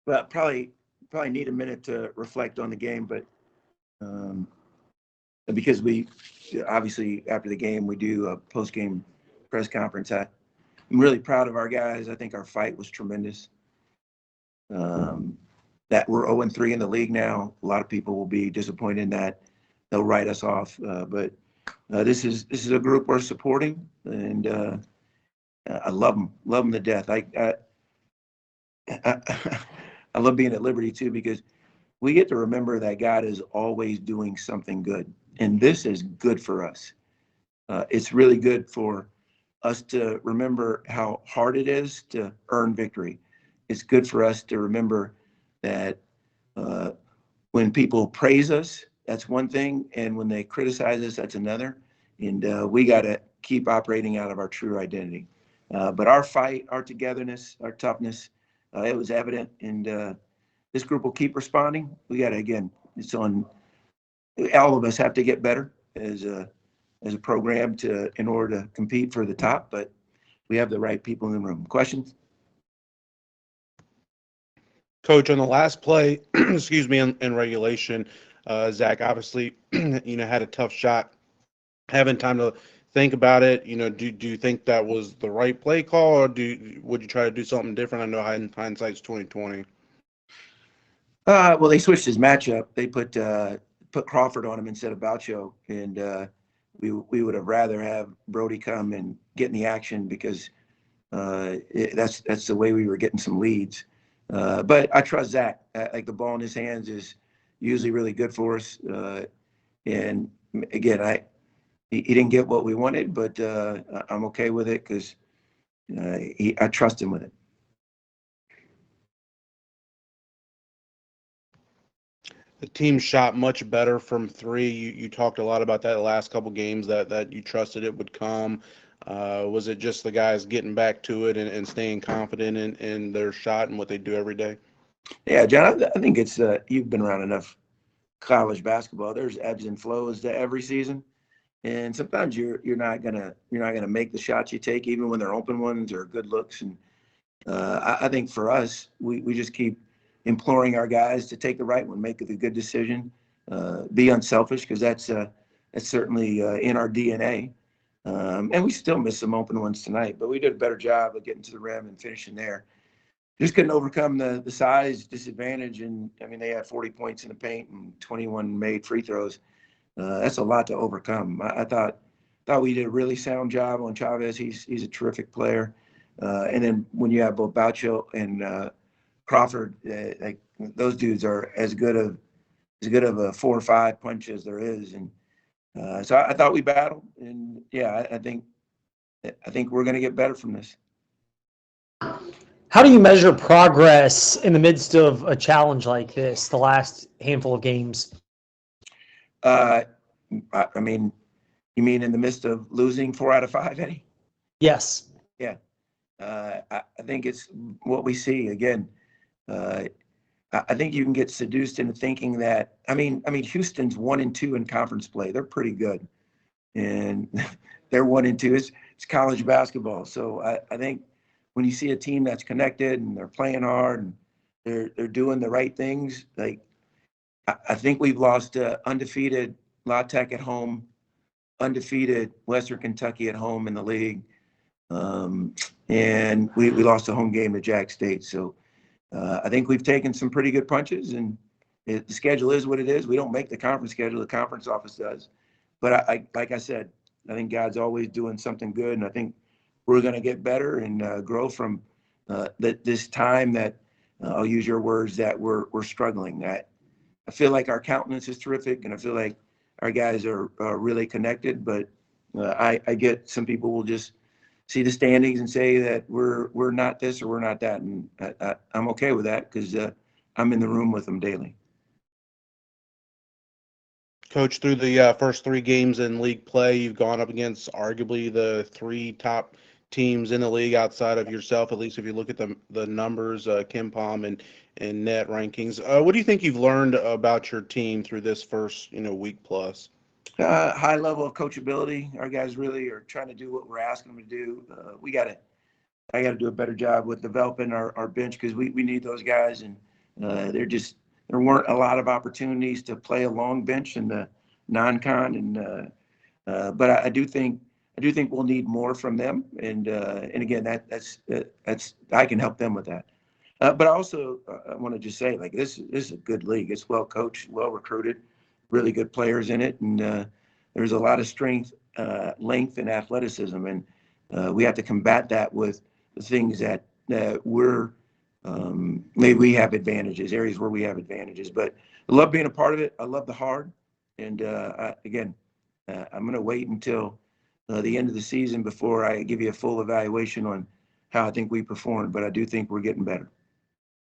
Well, probably need a minute to reflect on the game, but um, because we obviously after the game we do a post game press conference. I'm really proud of our guys. I think our fight was tremendous. Um, that we're 0-3 in the league now. A lot of people will be disappointed in that. They'll write us off, but this is a group we're supporting, and I love them to death. I I love being at Liberty too because we get to remember that God is always doing something good, and this is good for us. It's really good for us to remember how hard it is to earn victory. It's good for us to remember that uh, when people praise us, that's one thing, and when they criticize us, that's another. And we got to keep operating out of our true identity. But our fight, our togetherness, our toughness, it was evident, and this group will keep responding. We got to again, it's on. All of us have to get better as a program to in order to compete for the top, but we have the right people in the room. Questions? Coach, on the last play, excuse me, in regulation, Zach obviously, had a tough shot, having time to think about it. Do you think that was the right play call, or would you try to do something different? I know hindsight's 2020. Well, they switched his matchup. They put Crawford on him instead of Boucho, and we would have rather have Brody come and get in the action because that's the way we were getting some leads. But I trust Zach. Like the ball in his hands is usually really good for us. And again, he didn't get what we wanted, but I'm okay with it because I trust him with it. The team shot much better from three. You talked a lot about that the last couple games that you trusted it would come. Was it just the guys getting back to it and staying confident in their shot and what they do every day? Yeah, John, I think it's you've been around enough college basketball. There's ebbs and flows to every season, and sometimes you're not gonna make the shots you take, even when they're open ones or good looks. And I think for us, we just keep imploring our guys to take the right one, make the good decision, be unselfish because that's certainly in our DNA. And we still miss some open ones tonight, but we did a better job of getting to the rim and finishing there. Just couldn't overcome the size disadvantage, and I mean they had 40 points in the paint and 21 made free throws. That's a lot to overcome. I thought we did a really sound job on Chavez. He's a terrific player. And then when you have both Boucho and Crawford, like those dudes are as good of a 4 or 5 punch as there is. And so I thought we battled, and yeah, I think we're going to get better from this. How do you measure progress in the midst of a challenge like this, the last handful of games? Uh, I mean, you mean in the midst of losing 4 out of 5, Eddie? Yes. Yeah. I think it's what we see again. Uh, I think you can get seduced into thinking that. I mean, Houston's 1-2 in conference play. They're pretty good, and they're 1-2. It's college basketball, so I think when you see a team that's connected and they're playing hard and they're doing the right things, like I think we've lost undefeated La Tech at home, undefeated Western Kentucky at home in the league, um, and we lost a home game to Jack State. So I think we've taken some pretty good punches, and the schedule is what it is. We don't make the conference schedule; the conference office does. But like I said, I think God's always doing something good, and I think we're going to get better and grow from this time that I'll use your words that we're struggling. That I feel like our countenance is terrific, and I feel like our guys are really connected. But I get some people will just see the standings and say that we're not this or we're not that, and I'm okay with that because I'm in the room with them daily. Coach, through the first three games in league play, you've gone up against arguably the three top teams in the league outside of yourself, at least if you look at the numbers, Kim Palm and net rankings. What do you think you've learned about your team through this first week plus? High level of coachability. Our guys really are trying to do what we're asking them to do. I got to do a better job with developing our bench because we need those guys. And There weren't a lot of opportunities to play a long bench in the non-con, but I do think we'll need more from them, and again, that's I can help them with that. But also, I want to just say, like, this is a good league. It's well coached, well recruited, really good players in it, and there's a lot of strength, length, and athleticism, and we have to combat that with the things that maybe we have advantages, areas where we have advantages. But I love being a part of it. I love the hard, and again, I'm going to wait until the end of the season before I give you a full evaluation on how I think we performed. But I do think we're getting better.